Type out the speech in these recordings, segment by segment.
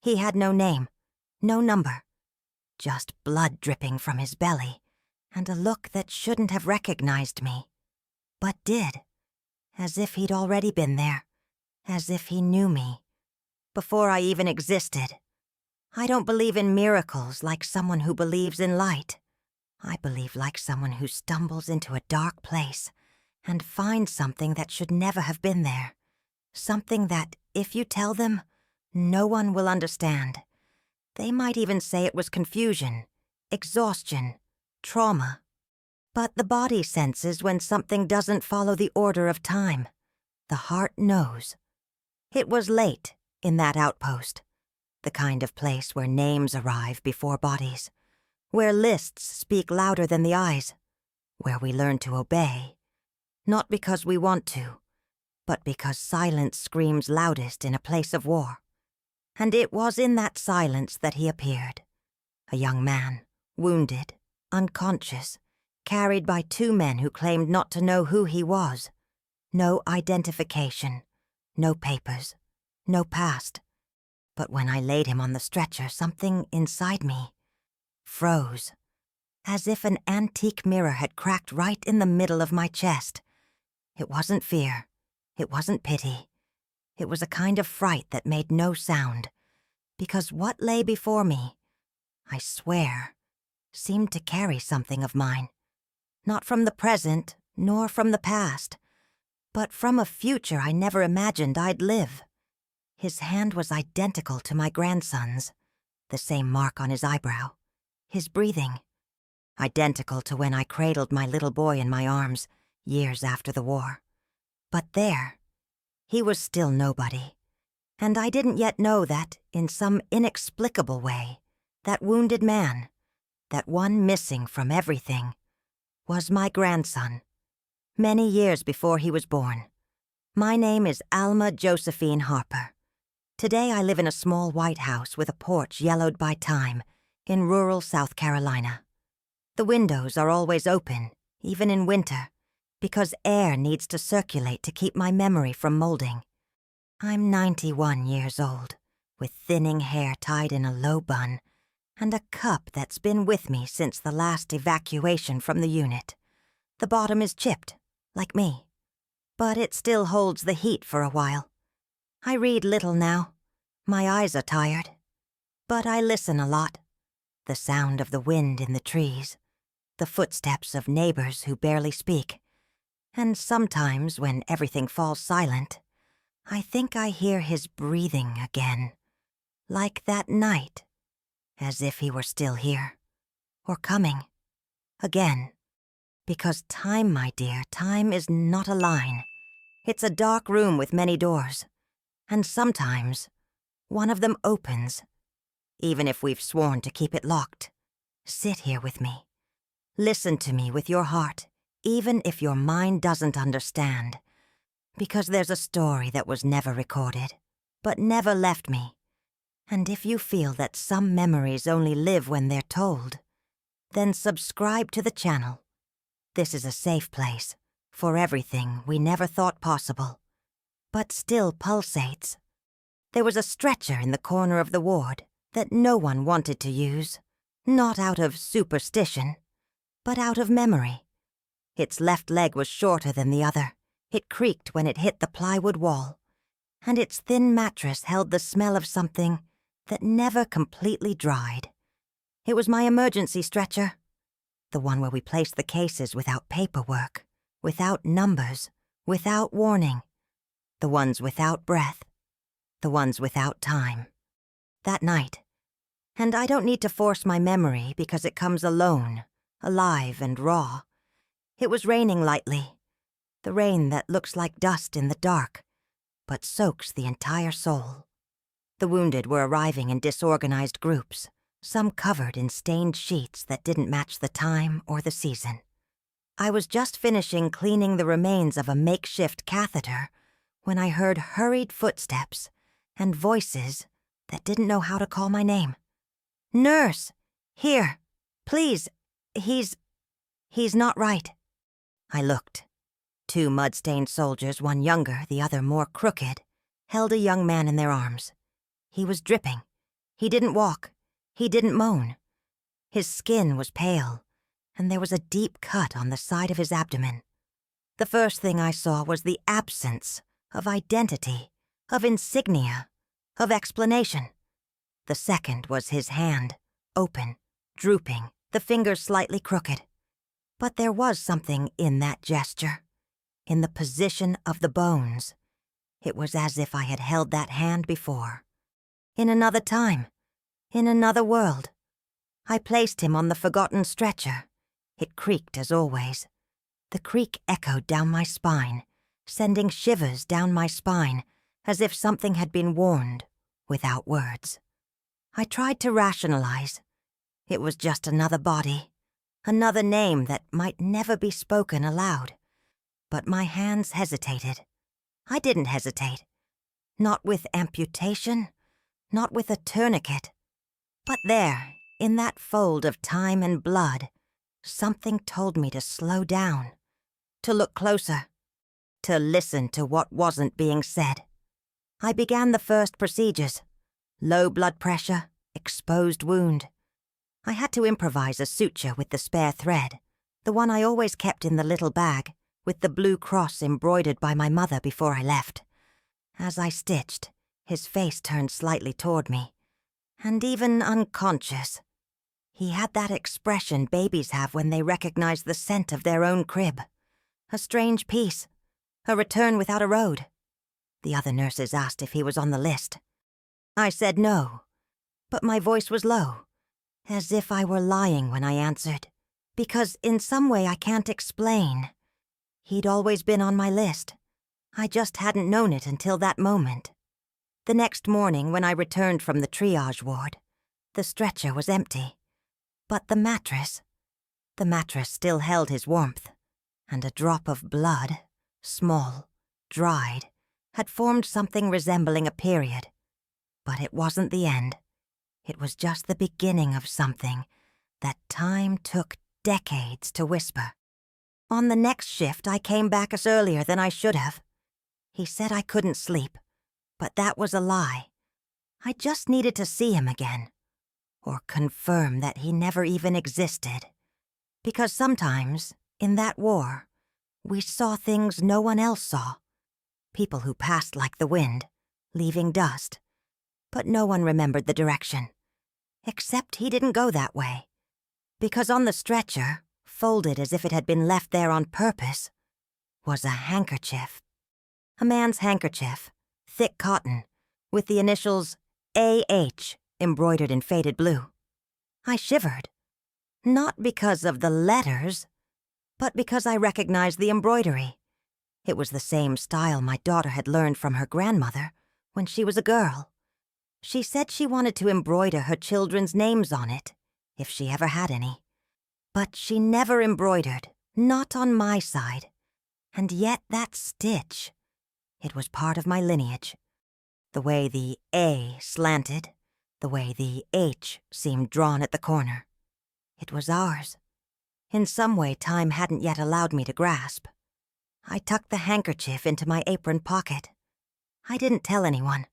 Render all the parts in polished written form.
He had no name, no number, just blood dripping from his belly, and a look that shouldn't have recognized me, but did, as if he'd already been there, as if he knew me, before I even existed. I don't believe in miracles like someone who believes in light. I believe like someone who stumbles into a dark place and finds something that should never have been there. Something that, if you tell them, no one will understand. They might even say it was confusion, exhaustion, trauma. But the body senses when something doesn't follow the order of time. The heart knows. It was late in that outpost, the kind of place where names arrive before bodies, where lists speak louder than the eyes, where we learn to obey, not because we want to, but because silence screams loudest in a place of war. And it was in that silence that he appeared, a young man, wounded, unconscious, carried by two men who claimed not to know who he was. No identification, no papers, no past. But when I laid him on the stretcher, something inside me froze, as if an antique mirror had cracked right in the middle of my chest. It wasn't fear. It wasn't pity. It was a kind of fright that made no sound, because what lay before me, I swear, seemed to carry something of mine. Not from the present, nor from the past, but from a future I never imagined I'd live. His hand was identical to my grandson's, the same mark on his eyebrow, his breathing, identical to when I cradled my little boy in my arms years after the war. But there, he was still nobody, and I didn't yet know that, in some inexplicable way, that wounded man, that one missing from everything, was my grandson, many years before he was born. My name is Alma Josephine Harper. Today I live in a small white house with a porch yellowed by time in rural South Carolina. The windows are always open, even in winter, because air needs to circulate to keep my memory from molding. I'm 91 years old, with thinning hair tied in a low bun, and a cup that's been with me since the last evacuation from the unit. The bottom is chipped, like me, but it still holds the heat for a while. I read little now. My eyes are tired, but I listen a lot. The sound of the wind in the trees, the footsteps of neighbors who barely speak, and sometimes when everything falls silent, I think I hear his breathing again, like that night, as if he were still here, or coming, again. Because time, my dear, time is not a line. It's a dark room with many doors, and sometimes one of them opens, even if we've sworn to keep it locked. Sit here with me. Listen to me with your heart, even if your mind doesn't understand, because there's a story that was never recorded, but never left me. And if you feel that some memories only live when they're told, then subscribe to the channel. This is a safe place for everything we never thought possible, but still pulsates. There was a stretcher in the corner of the ward that no one wanted to use, not out of superstition, but out of memory. Its left leg was shorter than the other. It creaked when it hit the plywood wall, and its thin mattress held the smell of something that never completely dried. It was my emergency stretcher, the one where we placed the cases without paperwork, without numbers, without warning, the ones without breath, the ones without time. That night, and I don't need to force my memory because it comes alone, alive and raw. It was raining lightly, the rain that looks like dust in the dark, but soaks the entire soul. The wounded were arriving in disorganized groups, some covered in stained sheets that didn't match the time or the season. I was just finishing cleaning the remains of a makeshift catheter when I heard hurried footsteps and voices that didn't know how to call my name. "Nurse! Here! Please! He's not right." I looked. Two mud-stained soldiers, one younger, the other more crooked, held a young man in their arms. He was dripping, He didn't walk. He didn't moan. His skin was pale, and there was a deep cut on the side of his abdomen. The first thing I saw was the absence of identity, of insignia, of explanation. The second was his hand, open, drooping, the fingers slightly crooked. But there was something in that gesture, in the position of the bones. It was as if I had held that hand before. In another time, in another world. I placed him on the forgotten stretcher. It creaked as always. The creak echoed down my spine, sending shivers down my spine, as if something had been warned, without words. I tried to rationalize. It was just another body, another name that might never be spoken aloud. But my hands hesitated. I didn't hesitate. Not with amputation, not with a tourniquet. But there, in that fold of time and blood, something told me to slow down, to look closer, to listen to what wasn't being said. I began the first procedures. Low blood pressure, exposed wound. I had to improvise a suture with the spare thread, the one I always kept in the little bag, with the blue cross embroidered by my mother before I left. As I stitched, his face turned slightly toward me, and even unconscious. He had that expression babies have when they recognize the scent of their own crib. A strange peace, a return without a road. The other nurses asked if he was on the list. I said no, but my voice was low, as if I were lying when I answered, because in some way I can't explain. He'd always been on my list. I just hadn't known it until that moment. The next morning, when I returned from the triage ward, the stretcher was empty. But the mattress still held his warmth, and a drop of blood, small, dried, had formed something resembling a period. But it wasn't the end. It was just the beginning of something that time took decades to whisper. On the next shift, I came back as earlier than I should have. He said I couldn't sleep, but that was a lie. I just needed to see him again, or confirm that he never even existed. Because sometimes, in that war, we saw things no one else saw. People who passed like the wind, leaving dust. But no one remembered the direction. Except he didn't go that way. Because on the stretcher, folded as if it had been left there on purpose, was a handkerchief. A man's handkerchief, thick cotton, with the initials A.H. embroidered in faded blue. I shivered. Not because of the letters, but because I recognized the embroidery. It was the same style my daughter had learned from her grandmother when she was a girl. She said she wanted to embroider her children's names on it, if she ever had any. But she never embroidered, not on my side. And yet that stitch, it was part of my lineage. The way the A slanted, the way the H seemed drawn at the corner. It was ours. In some way time hadn't yet allowed me to grasp. I tucked the handkerchief into my apron pocket. I didn't tell anyone.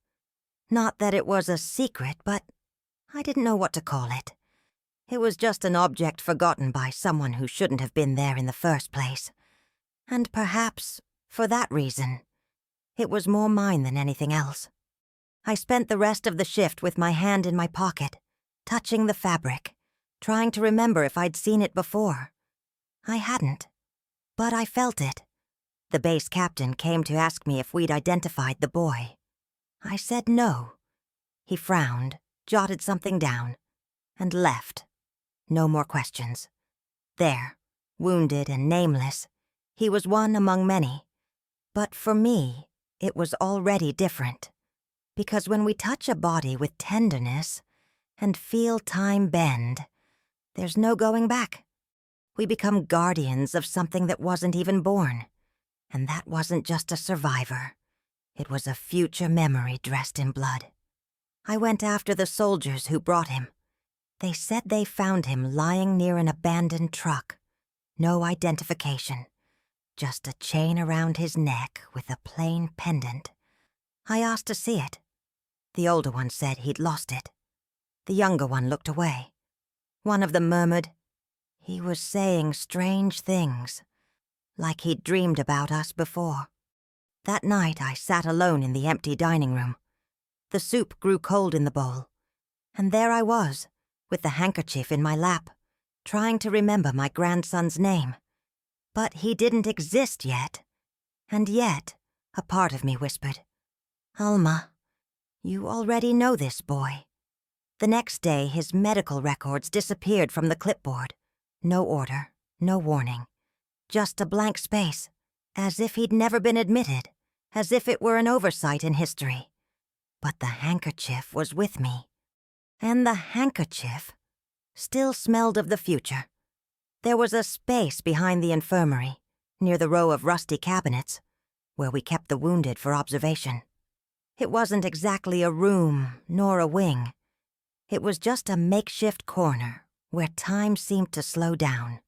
Not that it was a secret, but I didn't know what to call it. It was just an object forgotten by someone who shouldn't have been there in the first place. And perhaps, for that reason, it was more mine than anything else. I spent the rest of the shift with my hand in my pocket, touching the fabric, trying to remember if I'd seen it before. I hadn't, but I felt it. The base captain came to ask me if we'd identified the boy. I said no. He frowned, jotted something down, and left. No more questions. There, wounded and nameless, he was one among many. But for me, it was already different. Because when we touch a body with tenderness and feel time bend, there's no going back. We become guardians of something that wasn't even born. And that wasn't just a survivor. It was a future memory dressed in blood. I went after the soldiers who brought him. They said they found him lying near an abandoned truck. No identification. Just a chain around his neck with a plain pendant. I asked to see it. The older one said he'd lost it. The younger one looked away. One of them murmured, "He was saying strange things, like he'd dreamed about us before." That night I sat alone in the empty dining room. The soup grew cold in the bowl, and there I was, with the handkerchief in my lap, trying to remember my grandson's name. But he didn't exist yet. And yet, a part of me whispered, "Alma, you already know this boy." The next day, his medical records disappeared from the clipboard. No order, no warning. Just a blank space, as if he'd never been admitted, as if it were an oversight in history. But the handkerchief was with me. And the handkerchief still smelled of the future. There was a space behind the infirmary, near the row of rusty cabinets, where we kept the wounded for observation. It wasn't exactly a room nor a wing. It was just a makeshift corner where time seemed to slow down.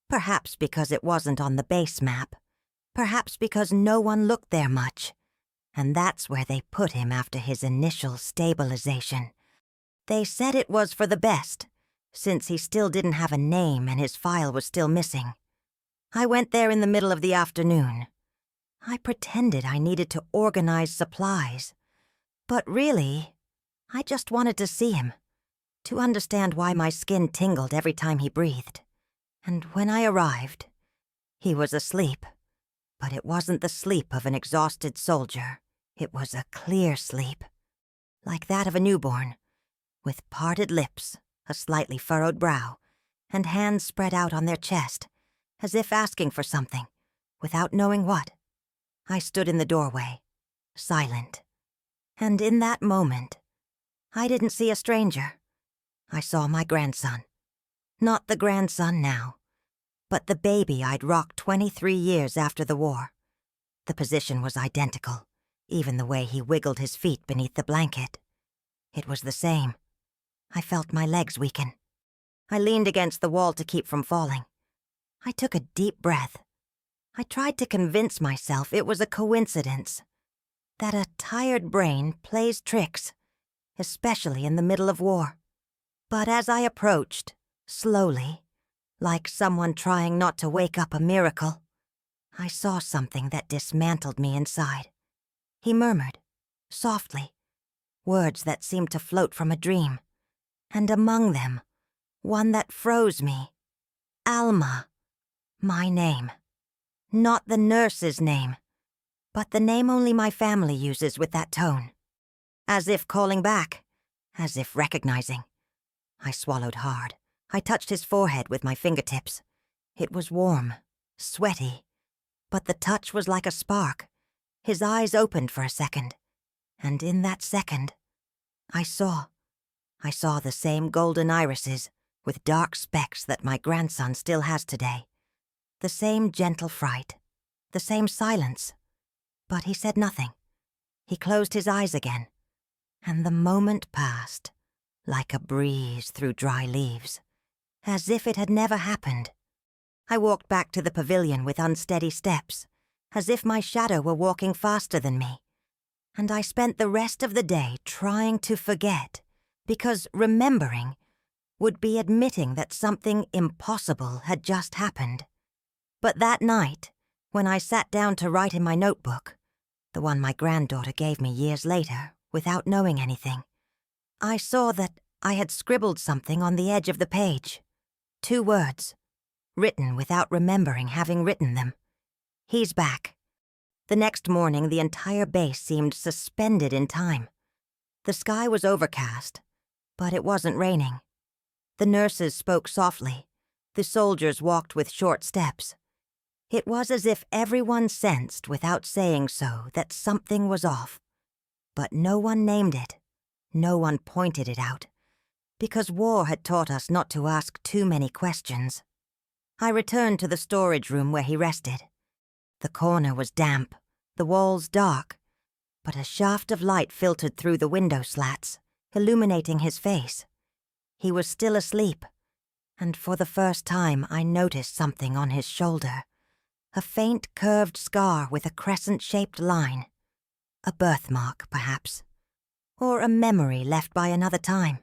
Perhaps because it wasn't on the base map. Perhaps because no one looked there much. And that's where they put him after his initial stabilization. They said it was for the best, since he still didn't have a name and his file was still missing. I went there in the middle of the afternoon. I pretended I needed to organize supplies. But really, I just wanted to see him, to understand why my skin tingled every time he breathed. And when I arrived, he was asleep. But it wasn't the sleep of an exhausted soldier. It was a clear sleep, like that of a newborn, with parted lips, a slightly furrowed brow, and hands spread out on their chest, as if asking for something, without knowing what. I stood in the doorway, silent. And in that moment, I didn't see a stranger. I saw my grandson. Not the grandson now, but the baby I'd rocked 23 years after the war. The position was identical, even the way he wiggled his feet beneath the blanket. It was the same. I felt my legs weaken. I leaned against the wall to keep from falling. I took a deep breath. I tried to convince myself it was a coincidence, that a tired brain plays tricks, especially in the middle of war. But as I approached, slowly, like someone trying not to wake up a miracle, I saw something that dismantled me inside. He murmured, softly, words that seemed to float from a dream, and among them, one that froze me. Alma, my name. Not the nurse's name, but the name only my family uses with that tone. As if calling back, as if recognizing. I swallowed hard. I touched his forehead with my fingertips. It was warm, sweaty, but the touch was like a spark. His eyes opened for a second, and in that second, I saw the same golden irises with dark specks that my grandson still has today. The same gentle fright, the same silence. But he said nothing. He closed his eyes again, and the moment passed, like a breeze through dry leaves, as if it had never happened. I walked back to the pavilion with unsteady steps, as if my shadow were walking faster than me. And I spent the rest of the day trying to forget, because remembering would be admitting that something impossible had just happened. But that night, when I sat down to write in my notebook, the one my granddaughter gave me years later, without knowing anything, I saw that I had scribbled something on the edge of the page. 2 words, written without remembering having written them. He's back. The next morning, the entire base seemed suspended in time. The sky was overcast, but it wasn't raining. The nurses spoke softly. The soldiers walked with short steps. It was as if everyone sensed, without saying so, that something was off. But no one named it. No one pointed it out. Because war had taught us not to ask too many questions. I returned to the storage room where he rested. The corner was damp, the walls dark, but a shaft of light filtered through the window slats, illuminating his face. He was still asleep, and for the first time I noticed something on his shoulder. A faint curved scar with a crescent-shaped line. A birthmark, perhaps. Or a memory left by another time.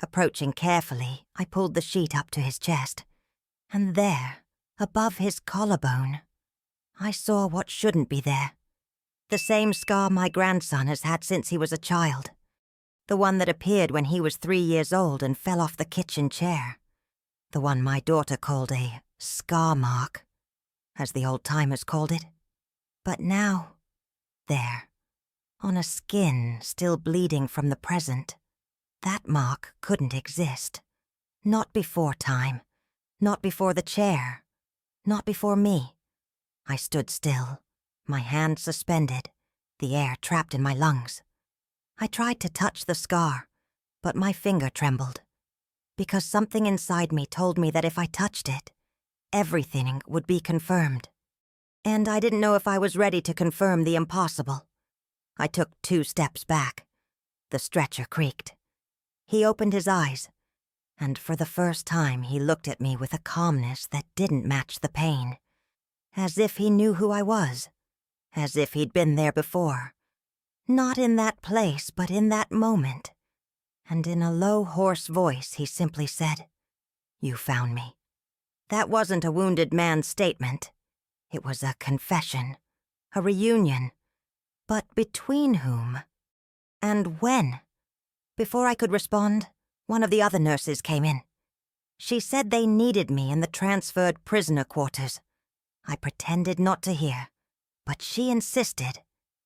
Approaching carefully, I pulled the sheet up to his chest, and there, above his collarbone, I saw what shouldn't be there. The same scar my grandson has had since he was a child. The one that appeared when he was 3 years old and fell off the kitchen chair. The one my daughter called a scar mark, as the old-timers called it. But now, there, on a skin still bleeding from the present, that mark couldn't exist. Not before time, not before the chair, not before me. I stood still, my hand suspended, the air trapped in my lungs. I tried to touch the scar, but my finger trembled, because something inside me told me that if I touched it, everything would be confirmed. And I didn't know if I was ready to confirm the impossible. I took 2 steps back. The stretcher creaked. He opened his eyes, and for the first time he looked at me with a calmness that didn't match the pain. As if he knew who I was. As if he'd been there before. Not in that place, but in that moment. And in a low, hoarse voice, he simply said, "You found me." That wasn't a wounded man's statement. It was a confession, a reunion. But between whom? And when? Before I could respond, one of the other nurses came in. She said they needed me in the transferred prisoner quarters. I pretended not to hear, but she insisted,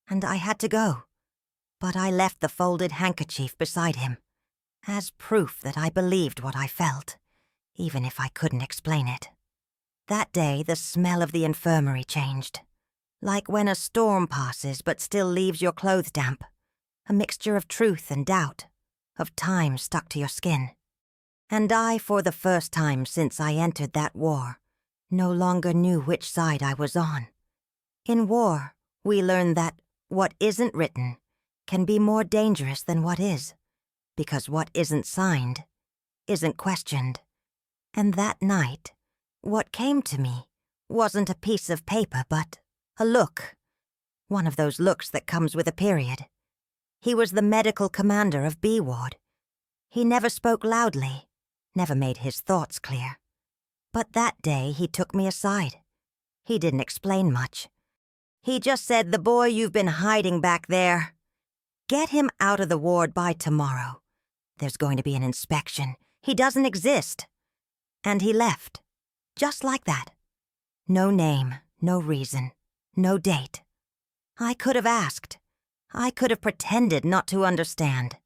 and I had to go. But I left the folded handkerchief beside him, as proof that I believed what I felt, even if I couldn't explain it. That day, the smell of the infirmary changed. Like when a storm passes but still leaves your clothes damp. A mixture of truth and doubt, of time stuck to your skin. And I, for the first time since I entered that war, no longer knew which side I was on. In war, we learn that what isn't written can be more dangerous than what is, because what isn't signed isn't questioned. And that night, what came to me wasn't a piece of paper, but a look. One of those looks that comes with a period. He was the medical commander of B Ward. He never spoke loudly, never made his thoughts clear. But that day he took me aside. He didn't explain much. He just said, "The boy you've been hiding back there, get him out of the ward by tomorrow. There's going to be an inspection. He doesn't exist." And he left, just like that. No name, no reason, no date. I could have asked. I could have pretended not to understand.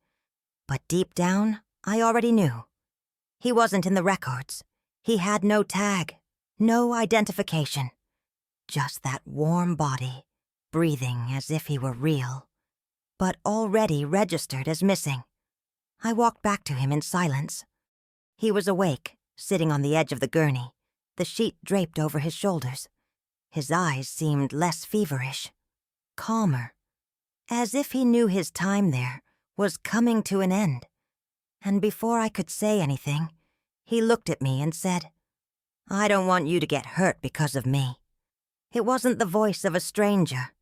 But deep down, I already knew. He wasn't in the records. He had no tag, no identification. Just that warm body, breathing as if he were real, but already registered as missing. I walked back to him in silence. He was awake, sitting on the edge of the gurney, the sheet draped over his shoulders. His eyes seemed less feverish, calmer, as if he knew his time there was coming to an end. And before I could say anything, he looked at me and said, "I don't want you to get hurt because of me." It wasn't the voice of a stranger.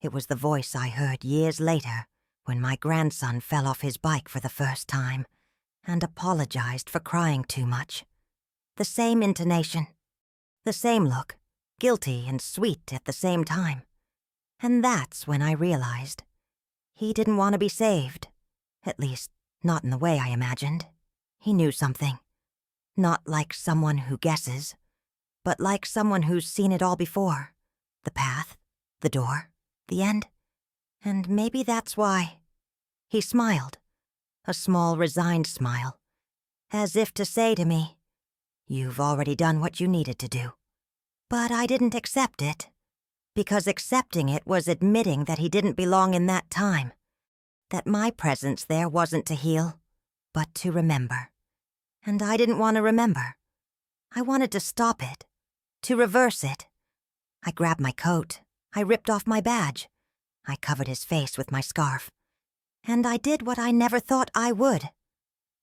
It was the voice I heard years later when my grandson fell off his bike for the first time and apologized for crying too much. The same intonation, the same look, guilty and sweet at the same time. And that's when I realized he didn't want to be saved, at least not in the way I imagined. He knew something. Not like someone who guesses, but like someone who's seen it all before. The path, the door, the end. And maybe that's why. He smiled, a small resigned smile, as if to say to me, "You've already done what you needed to do." But I didn't accept it, because accepting it was admitting that he didn't belong in that time, that my presence there wasn't to heal, but to remember. And I didn't want to remember. I wanted to stop it, to reverse it. I grabbed my coat. I ripped off my badge. I covered his face with my scarf. And I did what I never thought I would.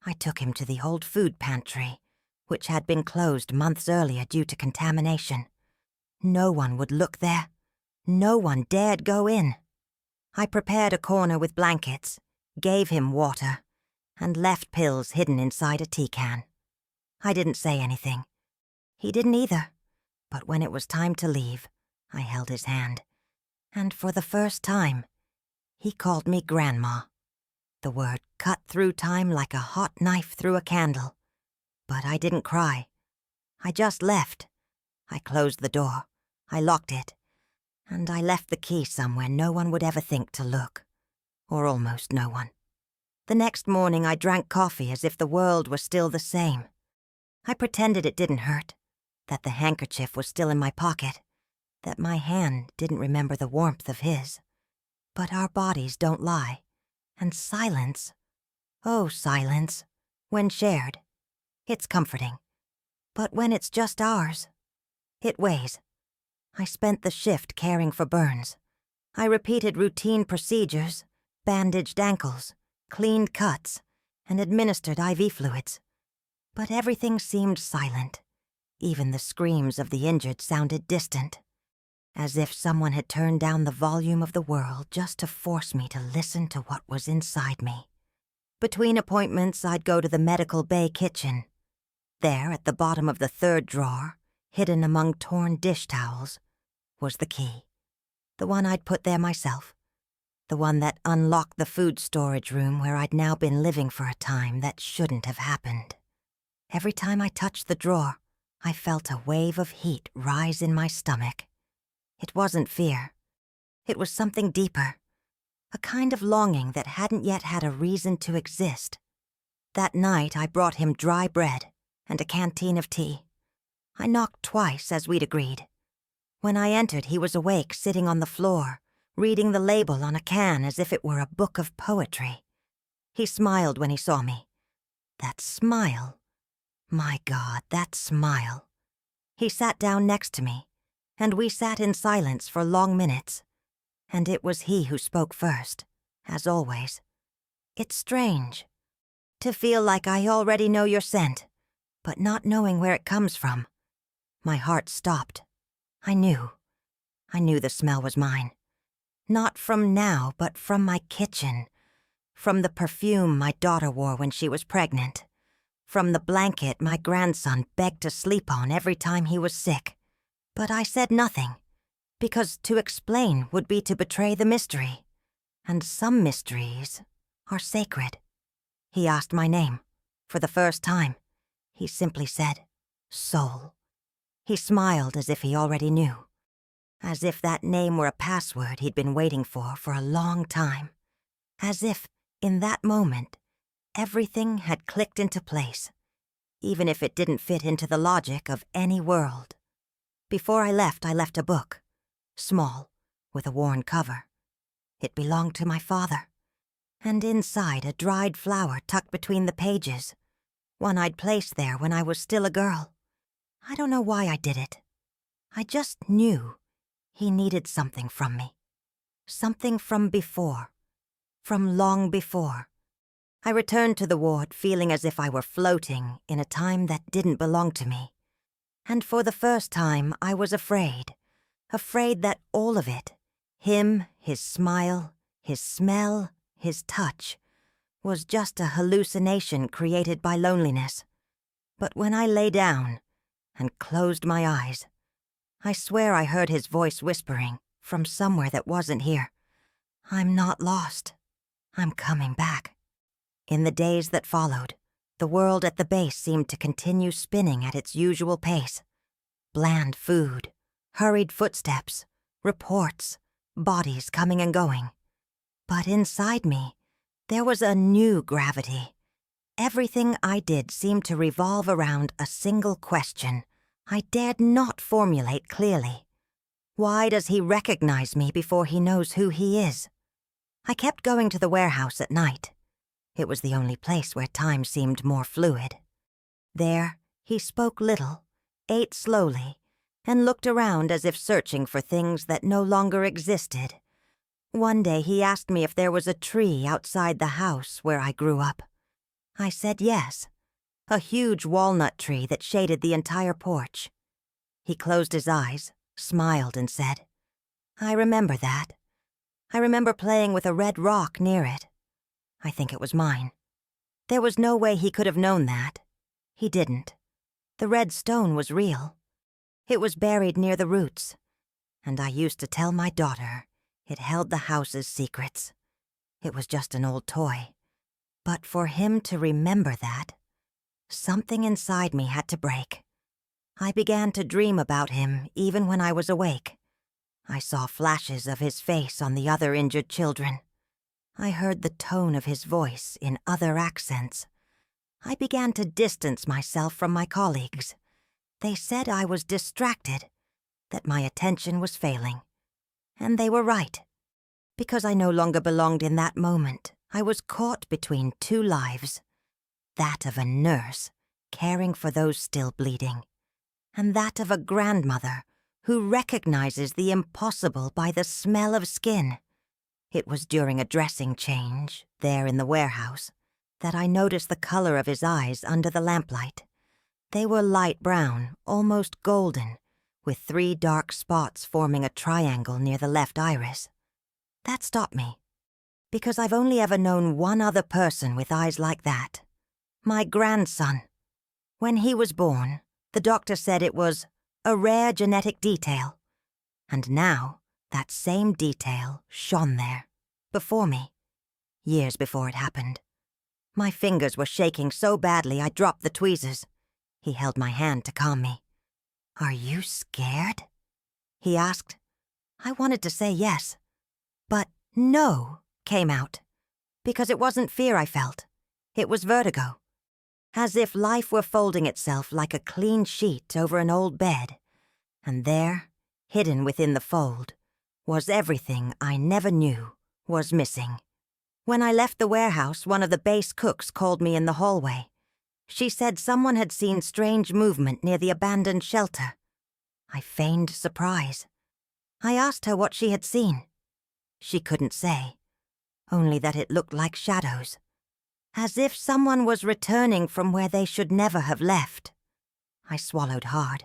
I took him to the old food pantry, which had been closed months earlier due to contamination. No one would look there. No one dared go in. I prepared a corner with blankets, gave him water, and left pills hidden inside a tea can. I didn't say anything. He didn't either. But when it was time to leave, I held his hand, and for the first time, he called me Grandma. The word cut through time like a hot knife through a candle. But I didn't cry. I just left. I closed the door. I locked it. And I left the key somewhere no one would ever think to look. Or almost no one. The next morning I drank coffee as if the world was still the same. I pretended it didn't hurt, that the handkerchief was still in my pocket, that my hand didn't remember the warmth of his. But our bodies don't lie. And silence, oh silence, when shared, it's comforting. But when it's just ours, it weighs. I spent the shift caring for burns. I repeated routine procedures, bandaged ankles, cleaned cuts, and administered IV fluids. But everything seemed silent. Even the screams of the injured sounded distant, as if someone had turned down the volume of the world just to force me to listen to what was inside me. Between appointments, I'd go to the medical bay kitchen. There, at the bottom of the third drawer, hidden among torn dish towels, was the key. The one I'd put there myself. The one that unlocked the food storage room where I'd now been living for a time that shouldn't have happened. Every time I touched the drawer, I felt a wave of heat rise in my stomach. It wasn't fear. It was something deeper. A kind of longing that hadn't yet had a reason to exist. That night I brought him dry bread and a canteen of tea. I knocked twice, as we'd agreed. When I entered, he was awake, sitting on the floor, reading the label on a can as if it were a book of poetry. He smiled when he saw me. That smile. My God, that smile. He sat down next to me, and we sat in silence for long minutes. And it was he who spoke first, as always. It's strange to feel like I already know your scent, but not knowing where it comes from. My heart stopped. I knew the smell was mine. Not from now, but from my kitchen. From the perfume my daughter wore when she was pregnant. From the blanket my grandson begged to sleep on every time he was sick. But I said nothing, because to explain would be to betray the mystery. And some mysteries are sacred. He asked my name. For the first time, he simply said, Soul. He smiled as if he already knew. As if that name were a password he'd been waiting for a long time. As if, in that moment, everything had clicked into place, even if it didn't fit into the logic of any world. Before I left a book, small, with a worn cover. It belonged to my father, and inside a dried flower tucked between the pages, one I'd placed there when I was still a girl. I don't know why I did it. I just knew he needed something from me. Something from before. From long before. I returned to the ward feeling as if I were floating in a time that didn't belong to me. And for the first time, I was afraid. Afraid that all of it, him, his smile, his smell, his touch, was just a hallucination created by loneliness. But when I lay down and closed my eyes, I swear I heard his voice whispering from somewhere that wasn't here. I'm not lost. I'm coming back. In the days that followed, the world at the base seemed to continue spinning at its usual pace. Bland food, hurried footsteps, reports, bodies coming and going. But inside me, there was a new gravity. Everything I did seemed to revolve around a single question I dared not formulate clearly. Why does he recognize me before he knows who he is? I kept going to the warehouse at night. It was the only place where time seemed more fluid. There, he spoke little, ate slowly, and looked around as if searching for things that no longer existed. One day he asked me if there was a tree outside the house where I grew up. I said yes, a huge walnut tree that shaded the entire porch. He closed his eyes, smiled, and said, I remember that. I remember playing with a red rock near it. I think it was mine. There was no way he could have known that. He didn't. The red stone was real. It was buried near the roots, and I used to tell my daughter it held the house's secrets. It was just an old toy. But for him to remember that, something inside me had to break. I began to dream about him even when I was awake. I saw flashes of his face on the other injured children. I heard the tone of his voice in other accents. I began to distance myself from my colleagues. They said I was distracted, that my attention was failing. And they were right. Because I no longer belonged in that moment, I was caught between two lives. That of a nurse, caring for those still bleeding, and that of a grandmother who recognizes the impossible by the smell of skin. It was during a dressing change, there in the warehouse, that I noticed the color of his eyes under the lamplight. They were light brown, almost golden, with 3 dark spots forming a triangle near the left iris. That stopped me, because I've only ever known one other person with eyes like that. My grandson. When he was born, the doctor said it was a rare genetic detail. And now, that same detail shone there, before me, years before it happened. My fingers were shaking so badly I dropped the tweezers. He held my hand to calm me. "Are you scared?" he asked. I wanted to say yes, but no came out, because it wasn't fear I felt. It was vertigo, as if life were folding itself like a clean sheet over an old bed, and there, hidden within the fold, was everything I never knew was missing. When I left the warehouse, one of the base cooks called me in the hallway. She said someone had seen strange movement near the abandoned shelter. I feigned surprise. I asked her what she had seen. She couldn't say, only that it looked like shadows, as if someone was returning from where they should never have left. I swallowed hard.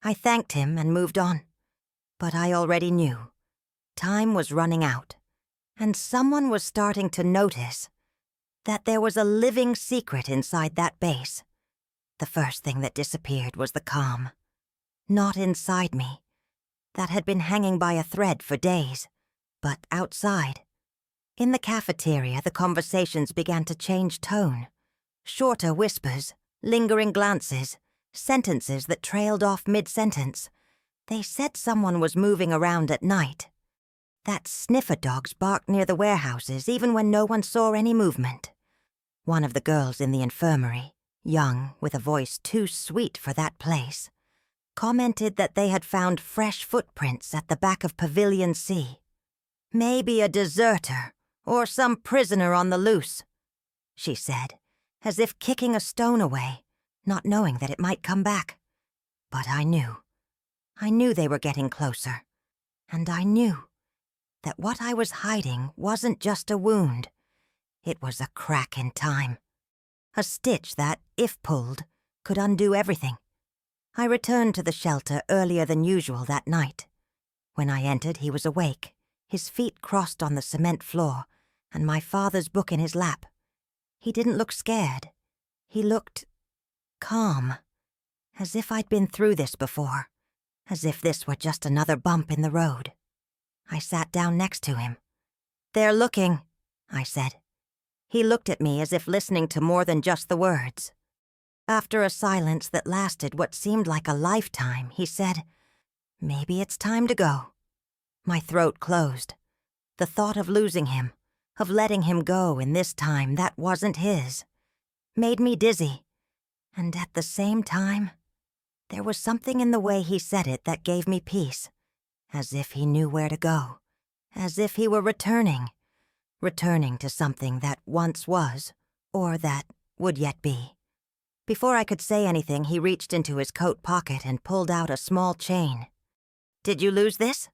I thanked him and moved on. But I already knew. Time was running out, and someone was starting to notice that there was a living secret inside that base. The first thing that disappeared was the calm. Not inside me. That had been hanging by a thread for days, but outside. In the cafeteria, the conversations began to change tone. Shorter whispers, lingering glances, sentences that trailed off mid-sentence. They said someone was moving around at night. That sniffer dogs barked near the warehouses even when no one saw any movement. One of the girls in the infirmary, young, with a voice too sweet for that place, commented that they had found fresh footprints at the back of Pavilion C. "Maybe a deserter, or some prisoner on the loose," she said, as if kicking a stone away, not knowing that it might come back. But I knew. I knew they were getting closer. And I knew that what I was hiding wasn't just a wound. It was a crack in time. A stitch that, if pulled, could undo everything. I returned to the shelter earlier than usual that night. When I entered, he was awake, his feet crossed on the cement floor, and my father's book in his lap. He didn't look scared. He looked calm, as if I'd been through this before, as if this were just another bump in the road. I sat down next to him. "They're looking," I said. He looked at me as if listening to more than just the words. After a silence that lasted what seemed like a lifetime, he said, "Maybe it's time to go." My throat closed. The thought of losing him, of letting him go in this time that wasn't his, made me dizzy. And at the same time, there was something in the way he said it that gave me peace, as if he knew where to go, as if he were returning to something that once was, or that would yet be. Before I could say anything, he reached into his coat pocket and pulled out a small chain. "Did you lose this?"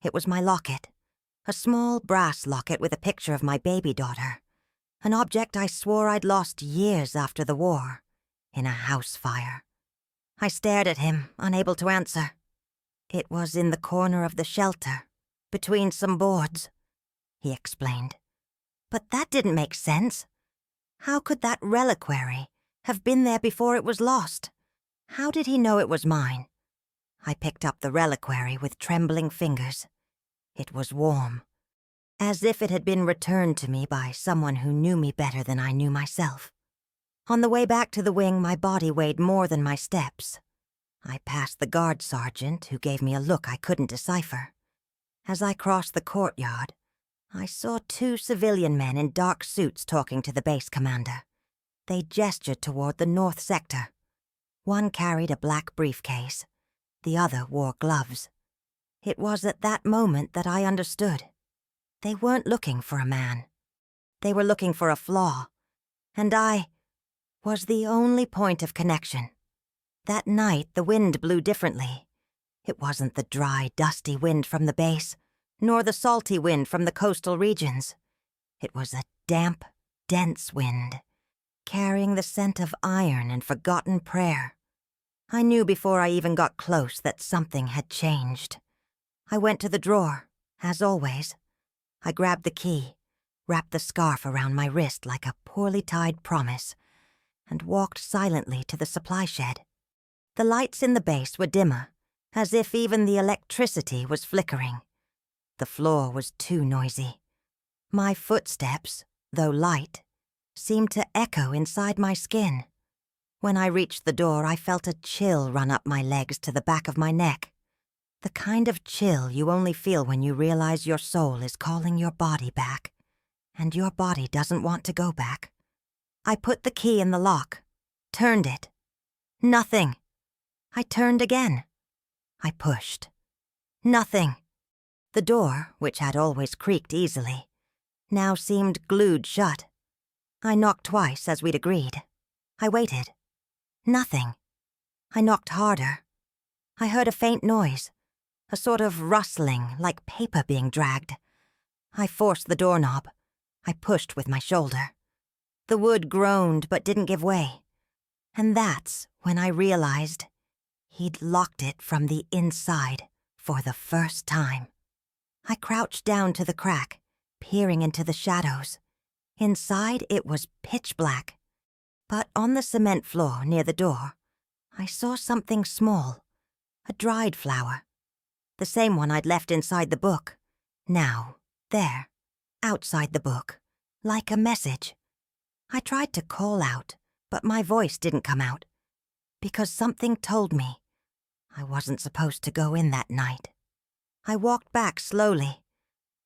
It was my locket, a small brass locket with a picture of my baby daughter, an object I swore I'd lost years after the war, in a house fire. I stared at him, unable to answer. "It was in the corner of the shelter, between some boards," he explained. But that didn't make sense. How could that reliquary have been there before it was lost? How did he know it was mine? I picked up the reliquary with trembling fingers. It was warm, as if it had been returned to me by someone who knew me better than I knew myself. On the way back to the wing, my body weighed more than my steps. I passed the guard sergeant, who gave me a look I couldn't decipher. As I crossed the courtyard, I saw 2 civilian men in dark suits talking to the base commander. They gestured toward the north sector. One carried a black briefcase. The other wore gloves. It was at that moment that I understood. They weren't looking for a man. They were looking for a flaw, and I was the only point of connection. That night, the wind blew differently. It wasn't the dry, dusty wind from the base, nor the salty wind from the coastal regions. It was a damp, dense wind, carrying the scent of iron and forgotten prayer. I knew before I even got close that something had changed. I went to the drawer, as always. I grabbed the key, wrapped the scarf around my wrist like a poorly tied promise, and walked silently to the supply shed. The lights in the base were dimmer, as if even the electricity was flickering. The floor was too noisy. My footsteps, though light, seemed to echo inside my skin. When I reached the door, I felt a chill run up my legs to the back of my neck. The kind of chill you only feel when you realize your soul is calling your body back, and your body doesn't want to go back. I put the key in the lock, turned it. Nothing. I turned again. I pushed. Nothing. The door, which had always creaked easily, now seemed glued shut. I knocked twice, as we'd agreed. I waited. Nothing. I knocked harder. I heard a faint noise, a sort of rustling, like paper being dragged. I forced the doorknob. I pushed with my shoulder. The wood groaned but didn't give way. And that's when I realized he'd locked it from the inside for the first time. I crouched down to the crack, peering into the shadows. Inside, it was pitch black. But on the cement floor near the door, I saw something small, a dried flower. The same one I'd left inside the book. Now, there, outside the book, like a message. I tried to call out, but my voice didn't come out, because something told me I wasn't supposed to go in that night. I walked back slowly.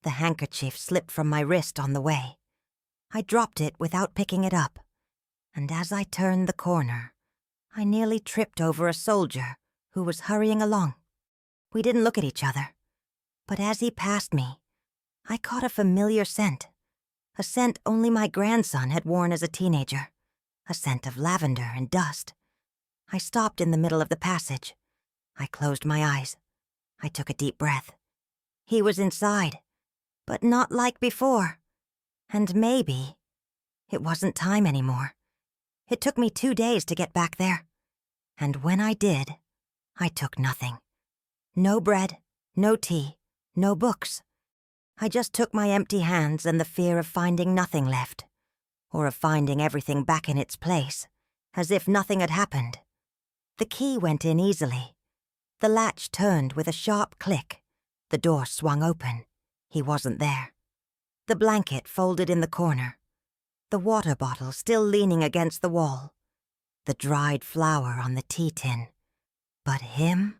The handkerchief slipped from my wrist on the way. I dropped it without picking it up, and as I turned the corner, I nearly tripped over a soldier who was hurrying along. We didn't look at each other, but as he passed me, I caught a familiar scent, a scent only my grandson had worn as a teenager, a scent of lavender and dust. I stopped in the middle of the passage. I closed my eyes. I took a deep breath. He was inside, but not like before. And maybe it wasn't time anymore. It took me 2 days to get back there. And when I did, I took nothing. No bread, no tea, no books. I just took my empty hands and the fear of finding nothing left, or of finding everything back in its place, as if nothing had happened. The key went in easily. The latch turned with a sharp click. The door swung open. He wasn't there. The blanket folded in the corner. The water bottle still leaning against the wall. The dried flower on the tea tin. But him?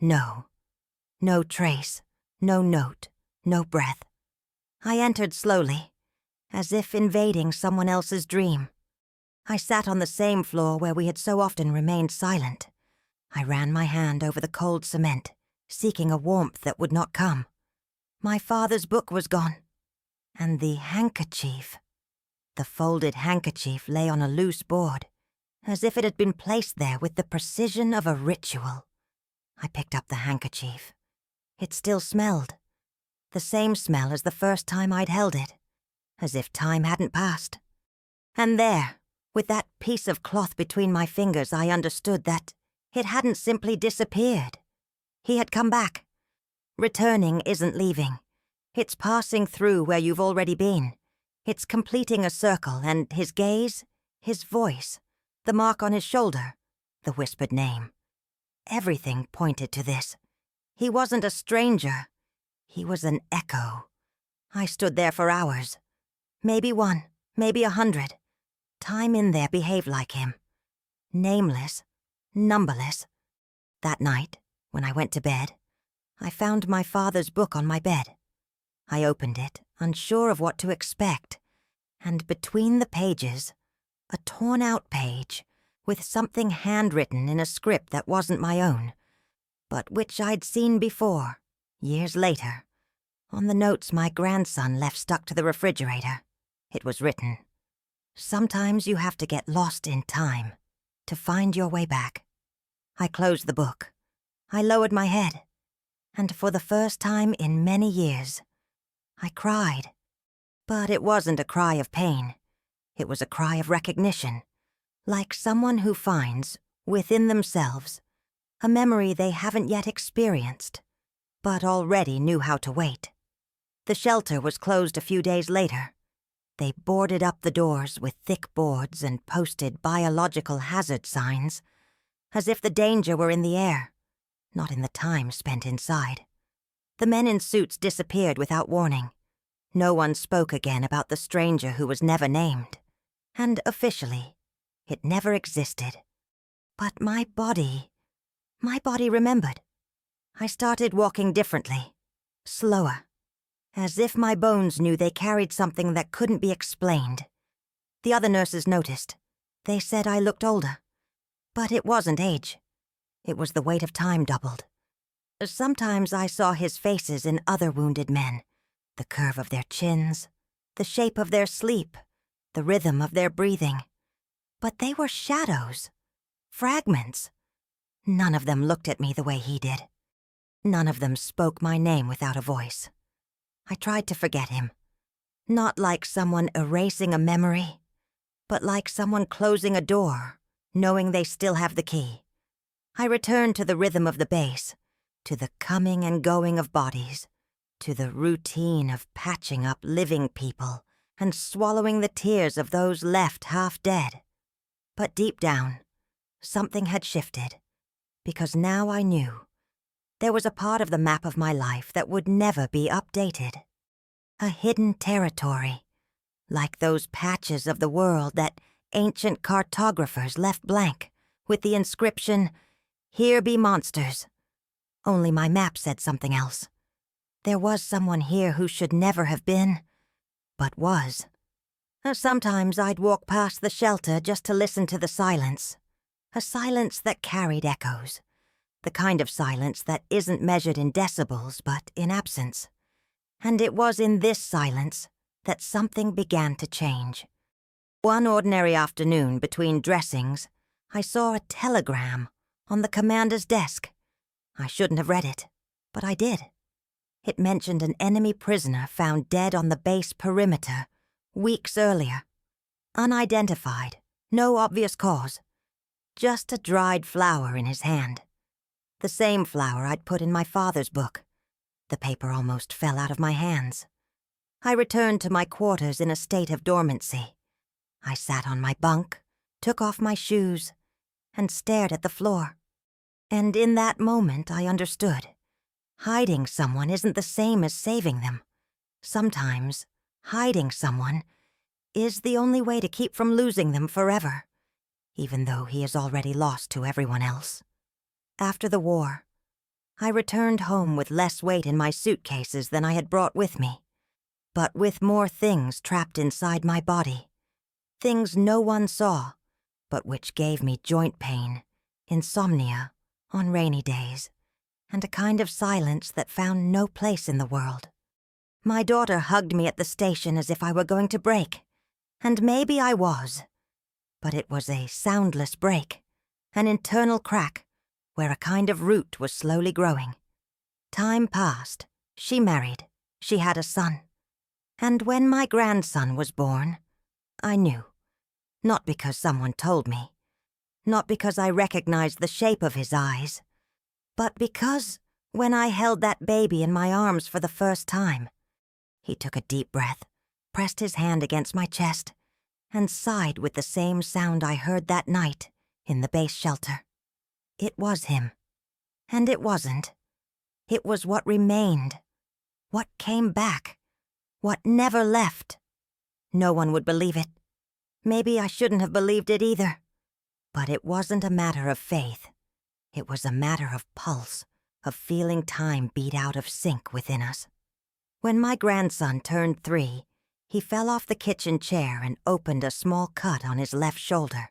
No. No trace, no note, no breath. I entered slowly, as if invading someone else's dream. I sat on the same floor where we had so often remained silent. I ran my hand over the cold cement, seeking a warmth that would not come. My father's book was gone, and the handkerchief. The folded handkerchief lay on a loose board, as if it had been placed there with the precision of a ritual. I picked up the handkerchief. It still smelled. The same smell as the first time I'd held it, as if time hadn't passed. And there, with that piece of cloth between my fingers, I understood that it hadn't simply disappeared. He had come back. Returning isn't leaving. It's passing through where you've already been, It's completing a circle, and his gaze, his voice, the mark on his shoulder, the whispered name. Everything pointed to this. He wasn't a stranger. He was an echo. I stood there for hours. Maybe 1, maybe 100. Time in there behaved like him. Nameless, numberless. That night, when I went to bed, I found my father's book on my bed. I opened it, unsure of what to expect, and between the pages, a torn-out page with something handwritten in a script that wasn't my own, but which I'd seen before, years later, on the notes my grandson left stuck to the refrigerator. It was written, "Sometimes you have to get lost in time to find your way back." I closed the book. I lowered my head, and for the first time in many years, I cried. But it wasn't a cry of pain. It was a cry of recognition, like someone who finds, within themselves, a memory they haven't yet experienced, but already knew how to wait. The shelter was closed a few days later. They boarded up the doors with thick boards and posted biological hazard signs, as if the danger were in the air, not in the time spent inside. The men in suits disappeared without warning. No one spoke again about the stranger who was never named. And officially, it never existed. But my body remembered. I started walking differently, slower, as if my bones knew they carried something that couldn't be explained. The other nurses noticed. They said I looked older. But it wasn't age. It was the weight of time doubled. Sometimes I saw his faces in other wounded men, the curve of their chins, the shape of their sleep, the rhythm of their breathing. But they were shadows, fragments. None of them looked at me the way he did. None of them spoke my name without a voice. I tried to forget him. Not like someone erasing a memory, but like someone closing a door, knowing they still have the key. I returned to the rhythm of the bass, to the coming and going of bodies, to the routine of patching up living people and swallowing the tears of those left half dead. But deep down, something had shifted, because now I knew there was a part of the map of my life that would never be updated. A hidden territory, like those patches of the world that ancient cartographers left blank, with the inscription, "Here be monsters." Only my map said something else. There was someone here who should never have been, but was. Sometimes I'd walk past the shelter just to listen to the silence, a silence that carried echoes, the kind of silence that isn't measured in decibels but in absence. And it was in this silence that something began to change. One ordinary afternoon between dressings, I saw a telegram on the commander's desk. I shouldn't have read it, but I did. It mentioned an enemy prisoner found dead on the base perimeter weeks earlier. Unidentified, no obvious cause. Just a dried flower in his hand. The same flower I'd put in my father's book. The paper almost fell out of my hands. I returned to my quarters in a state of dormancy. I sat on my bunk, took off my shoes, and stared at the floor. And in that moment I understood. Hiding someone isn't the same as saving them. Sometimes, hiding someone is the only way to keep from losing them forever, even though he is already lost to everyone else. After the war, I returned home with less weight in my suitcases than I had brought with me, but with more things trapped inside my body. Things no one saw, but which gave me joint pain, insomnia on rainy days, and a kind of silence that found no place in the world. My daughter hugged me at the station as if I were going to break, and maybe I was, but it was a soundless break, an internal crack, where a kind of root was slowly growing. Time passed. She married. She had a son. And when my grandson was born, I knew. Not because someone told me. Not because I recognized the shape of his eyes. But because, when I held that baby in my arms for the first time, he took a deep breath, pressed his hand against my chest and sighed with the same sound I heard that night in the base shelter. It was him. And it wasn't. It was what remained. What came back. What never left. No one would believe it. Maybe I shouldn't have believed it either. But it wasn't a matter of faith. It was a matter of pulse, of feeling time beat out of sync within us. When my grandson turned 3, he fell off the kitchen chair and opened a small cut on his left shoulder.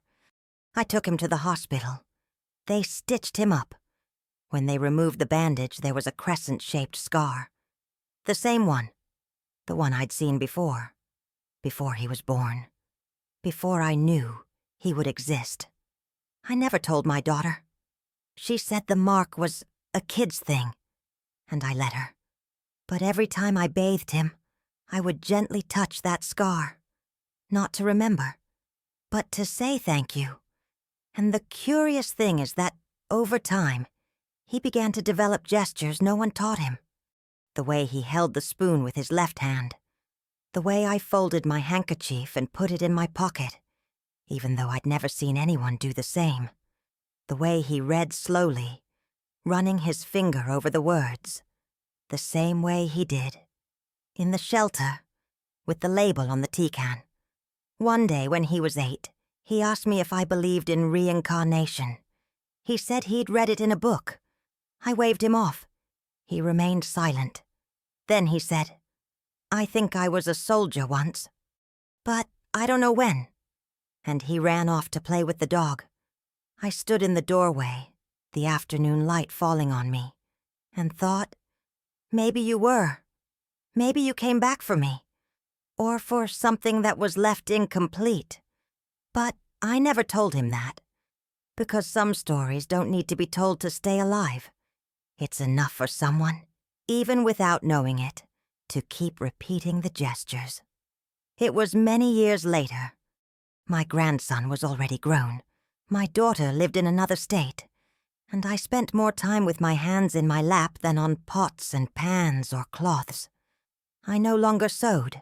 I took him to the hospital. They stitched him up. When they removed the bandage, there was a crescent-shaped scar. The same one. The one I'd seen before he was born. Before I knew he would exist. I never told my daughter. She said the mark was a kid's thing, and I let her. But every time I bathed him, I would gently touch that scar. Not to remember, but to say thank you. And the curious thing is that, over time, he began to develop gestures no one taught him. The way he held the spoon with his left hand. The way I folded my handkerchief and put it in my pocket, even though I'd never seen anyone do the same. The way he read slowly, running his finger over the words, the same way he did. In the shelter, with the label on the tea can. One day when he was 8, he asked me if I believed in reincarnation. He said he'd read it in a book. I waved him off. He remained silent. Then he said, "I think I was a soldier once, but I don't know when." And he ran off to play with the dog. I stood in the doorway, the afternoon light falling on me, and thought, maybe you were. Maybe you came back for me, or for something that was left incomplete. But I never told him that, because some stories don't need to be told to stay alive. It's enough for someone, even without knowing it, to keep repeating the gestures. It was many years later. My grandson was already grown. My daughter lived in another state, and I spent more time with my hands in my lap than on pots and pans or cloths. I no longer sewed.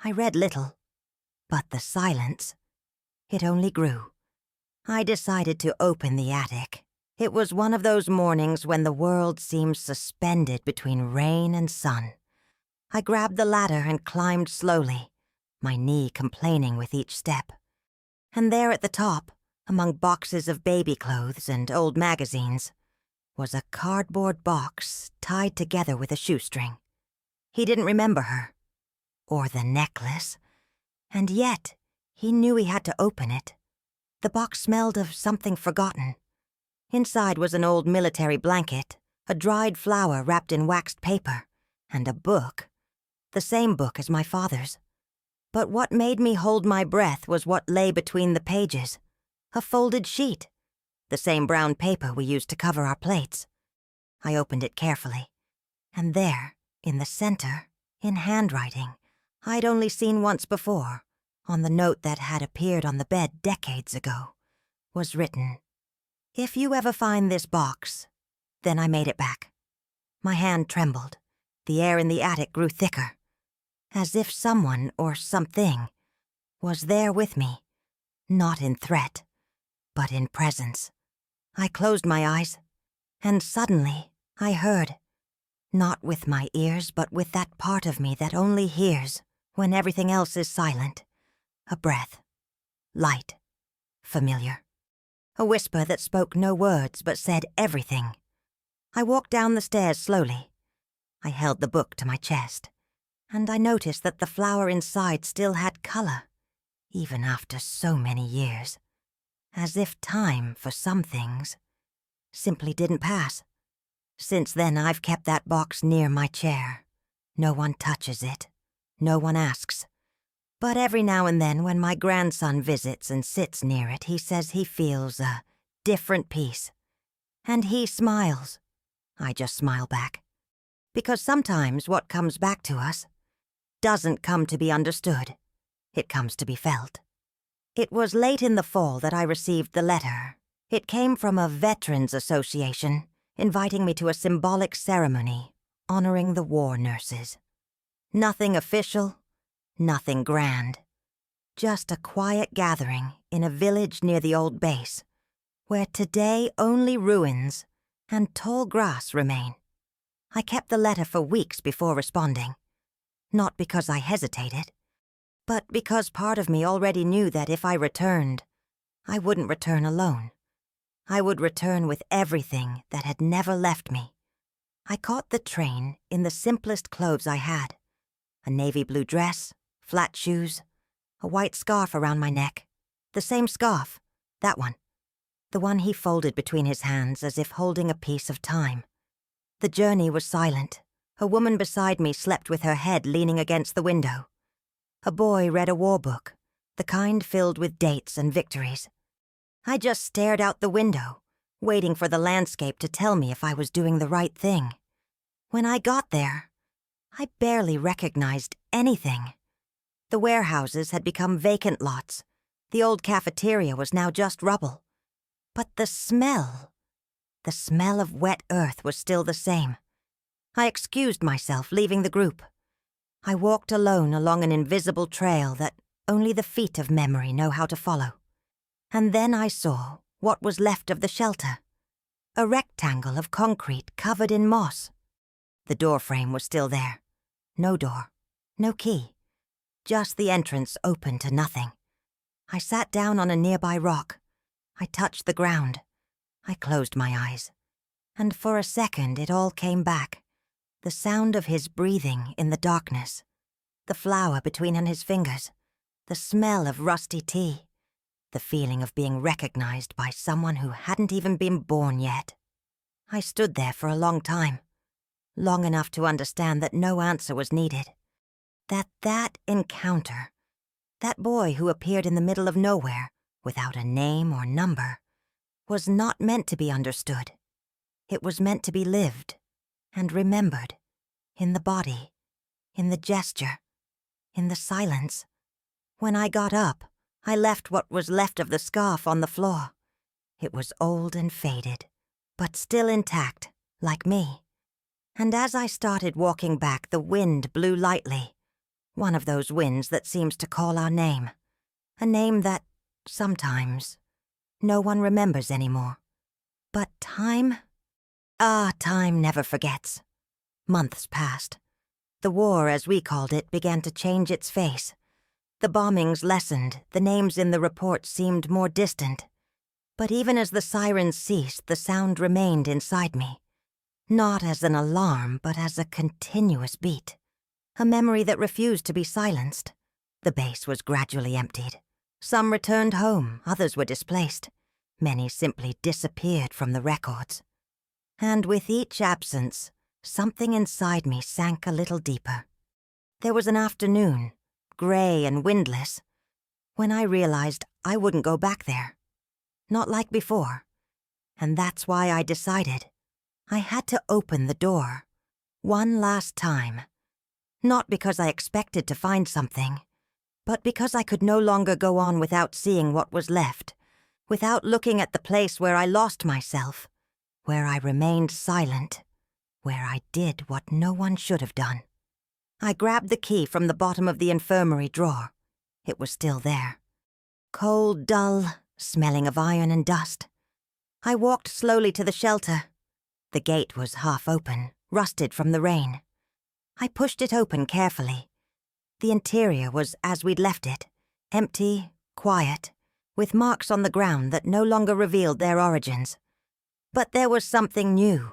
I read little. But the silence, it only grew. I decided to open the attic. It was one of those mornings when the world seems suspended between rain and sun. I grabbed the ladder and climbed slowly, my knee complaining with each step. And there at the top, among boxes of baby clothes and old magazines, was a cardboard box tied together with a shoestring. He didn't remember her, or the necklace, and yet he knew he had to open it. The box smelled of something forgotten. Inside was an old military blanket, a dried flower wrapped in waxed paper, and a book, the same book as my father's. But what made me hold my breath was what lay between the pages, a folded sheet, the same brown paper we used to cover our plates. I opened it carefully, and there, in the center, in handwriting I'd only seen once before, on the note that had appeared on the bed decades ago, was written, "If you ever find this box," then I made it back. My hand trembled. The air in the attic grew thicker, as if someone or something was there with me, not in threat, but in presence. I closed my eyes, and suddenly I heard, not with my ears, but with that part of me that only hears when everything else is silent, a breath, light, familiar. A whisper that spoke no words but said everything. I walked down the stairs slowly. I held the book to my chest, and I noticed that the flower inside still had color, even after so many years, as if time, for some things, simply didn't pass. Since then, I've kept that box near my chair. No one touches it. No one asks. But every now and then, when my grandson visits and sits near it, he says he feels a different peace. And he smiles. I just smile back. Because sometimes what comes back to us doesn't come to be understood. It comes to be felt. It was late in the fall that I received the letter. It came from a veterans association, inviting me to a symbolic ceremony honoring the war nurses. Nothing official, Nothing grand. Just a quiet gathering in a village near the old base, where today only ruins and tall grass remain. I kept the letter for weeks before responding, not because I hesitated, but because part of me already knew that if I returned, I wouldn't return alone. I would return with everything that had never left me. I caught the train in the simplest clothes I had: a navy blue dress, flat shoes, a white scarf around my neck. The same scarf, that one. The one he folded between his hands as if holding a piece of time. The journey was silent. A woman beside me slept with her head leaning against the window. A boy read a war book, the kind filled with dates and victories. I just stared out the window, waiting for the landscape to tell me if I was doing the right thing. When I got there, I barely recognized anything. The warehouses had become vacant lots. The old cafeteria was now just rubble. But the smell of wet earth was still the same. I excused myself, leaving the group. I walked alone along an invisible trail that only the feet of memory know how to follow. And then I saw what was left of the shelter. A rectangle of concrete covered in moss. The doorframe was still there. No door, no key. Just the entrance open to nothing. I sat down on a nearby rock. I touched the ground. I closed my eyes. And for a second it all came back. The sound of his breathing in the darkness. The flower between his fingers. The smell of rusty tea. The feeling of being recognized by someone who hadn't even been born yet. I stood there for a long time. Long enough to understand that no answer was needed. That encounter, that boy who appeared in the middle of nowhere, without a name or number, was not meant to be understood. It was meant to be lived and remembered, in the body, in the gesture, in the silence. When I got up, I left what was left of the scarf on the floor. It was old and faded, but still intact, like me. And as I started walking back, the wind blew lightly. One of those winds that seems to call our name. A name that, sometimes, no one remembers anymore. But time? Time never forgets. Months passed. The war, as we called it, began to change its face. The bombings lessened, the names in the reports seemed more distant. But even as the sirens ceased, the sound remained inside me. Not as an alarm, but as a continuous beat. A memory that refused to be silenced. The base was gradually emptied. Some returned home, others were displaced. Many simply disappeared from the records. And with each absence, something inside me sank a little deeper. There was an afternoon, gray and windless, when I realized I wouldn't go back there. Not like before. And that's why I decided I had to open the door, one last time. Not because I expected to find something, but because I could no longer go on without seeing what was left, without looking at the place where I lost myself, where I remained silent, where I did what no one should have done. I grabbed the key from the bottom of the infirmary drawer. It was still there. Cold, dull, smelling of iron and dust. I walked slowly to the shelter. The gate was half open, rusted from the rain. I pushed it open carefully. The interior was as we'd left it, empty, quiet, with marks on the ground that no longer revealed their origins. But there was something new,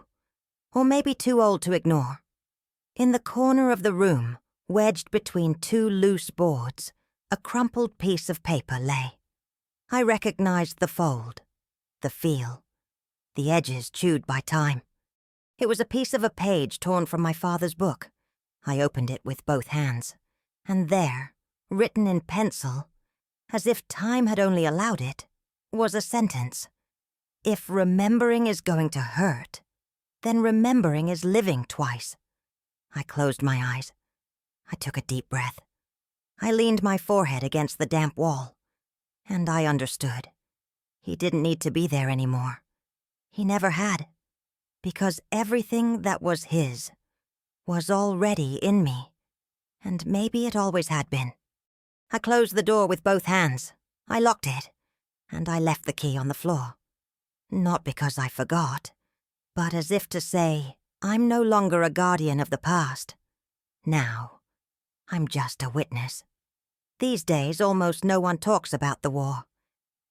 or maybe too old to ignore. In the corner of the room, wedged between two loose boards, a crumpled piece of paper lay. I recognized the fold, the feel, the edges chewed by time. It was a piece of a page torn from my father's book. I opened it with both hands, and there, written in pencil, as if time had only allowed it, was a sentence. If remembering is going to hurt, then remembering is living twice. I closed my eyes. I took a deep breath. I leaned my forehead against the damp wall, and I understood. He didn't need to be there anymore. He never had, because everything that was his was already in me. And maybe it always had been. I closed the door with both hands. I locked it, and I left the key on the floor. Not because I forgot, but as if to say, I'm no longer a guardian of the past. Now, I'm just a witness. These days, almost no one talks about the war.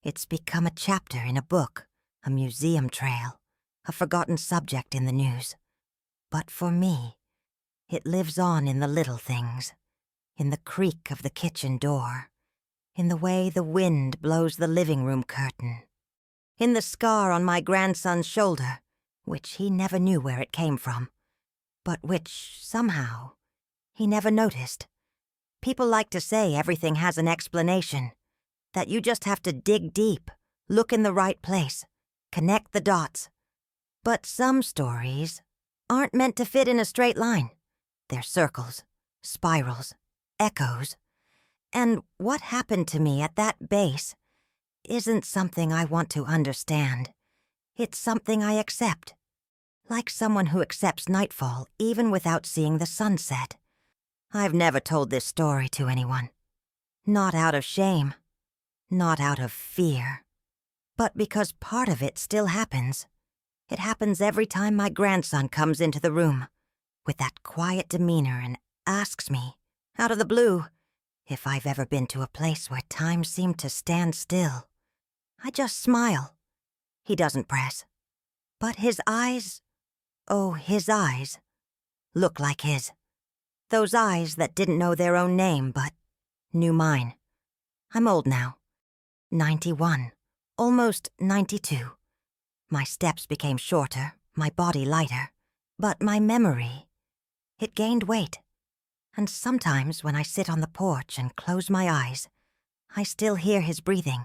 It's become a chapter in a book, a museum trail, a forgotten subject in the news. But for me, it lives on in the little things, in the creak of the kitchen door, in the way the wind blows the living room curtain, in the scar on my grandson's shoulder, which he never knew where it came from, but which, somehow, he never noticed. People like to say everything has an explanation, that you just have to dig deep, look in the right place, connect the dots. But some stories aren't meant to fit in a straight line. They're circles, spirals, echoes. And what happened to me at that base isn't something I want to understand. It's something I accept. Like someone who accepts nightfall even without seeing the sunset. I've never told this story to anyone. Not out of shame. Not out of fear. But because part of it still happens. It happens every time my grandson comes into the room, with that quiet demeanor, and asks me, out of the blue, if I've ever been to a place where time seemed to stand still. I just smile. He doesn't press. But his eyes, oh, his eyes, look like his. Those eyes that didn't know their own name, but knew mine. I'm old now. 91. Almost 92. My steps became shorter, my body lighter. But my memory, it gained weight. And sometimes when I sit on the porch and close my eyes, I still hear his breathing.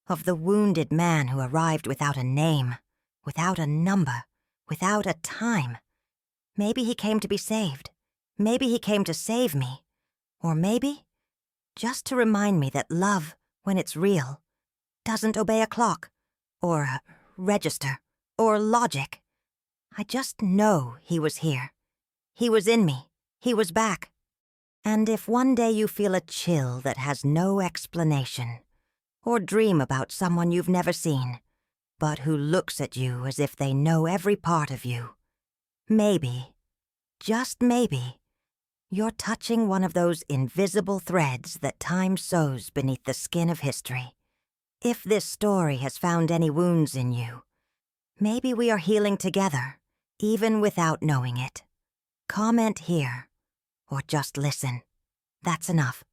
Of the wounded man who arrived without a name, without a number, without a time. Maybe he came to be saved. Maybe he came to save me. Or maybe just to remind me that love, when it's real, doesn't obey a clock, or a register, or logic. I just know he was here. He was in me. He was back. And if one day you feel a chill that has no explanation, or dream about someone you've never seen, but who looks at you as if they know every part of you, maybe, just maybe, you're touching one of those invisible threads that time sews beneath the skin of history. If this story has found any wounds in you, maybe we are healing together, even without knowing it. Comment here, or just listen. That's enough.